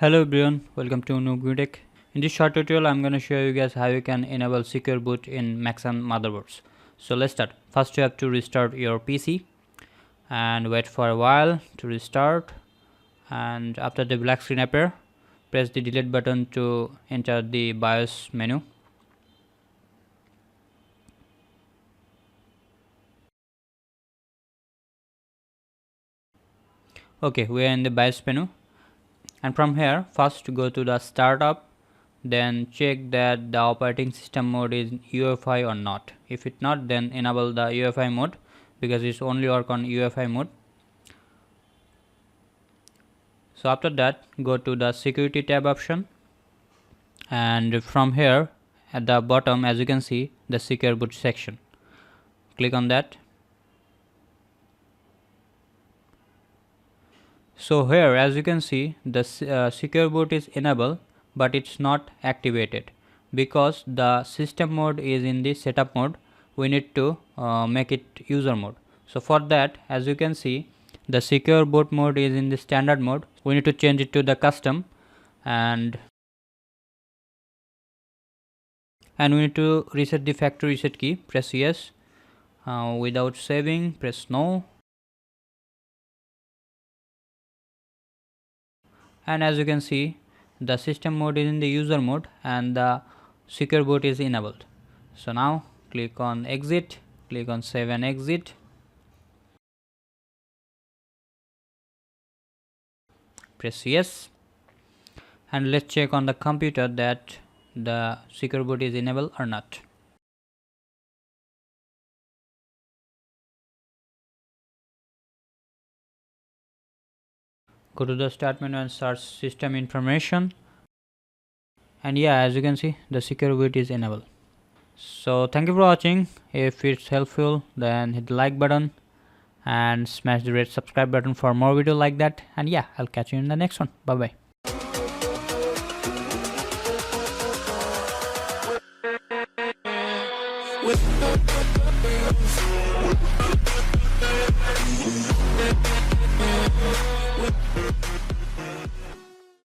Hello everyone, welcome to Noob Tech. In this short tutorial, I'm going to show you guys how you can enable secure boot in Maxsun motherboards. So let's start. First, you have to restart your PC and wait for a while to restart. And after the black screen appear, press the delete button to enter the BIOS menu. Okay, we are in the BIOS menu. And from here, first go to the startup, then check that the operating system mode is UEFI or not. If it's not, then enable the UEFI mode because it's only work on UEFI mode. So after that, go to the security tab option, and from here at the bottom, as you can see, the secure boot section. Click on that. So here, as you can see, the secure boot is enabled, but it's not activated because the system mode is in the setup mode. We need to make it user mode. So for that, as you can see, the secure boot mode is in the standard mode. We need to change it to the custom, and we need to reset the factory reset key. Press yes. Without saving, press no. And as you can see, the system mode is in the user mode and the secure boot is enabled. So now click on exit, click on save and exit. Press yes, and let's check on the computer that the secure boot is enabled or not. Go to the start menu and search system information, and yeah, as you can see, the secure boot is enabled. So thank you for watching. If it's helpful, then hit the like button and smash the red subscribe button for more video like that. And yeah, I'll catch you in the next one. Bye bye.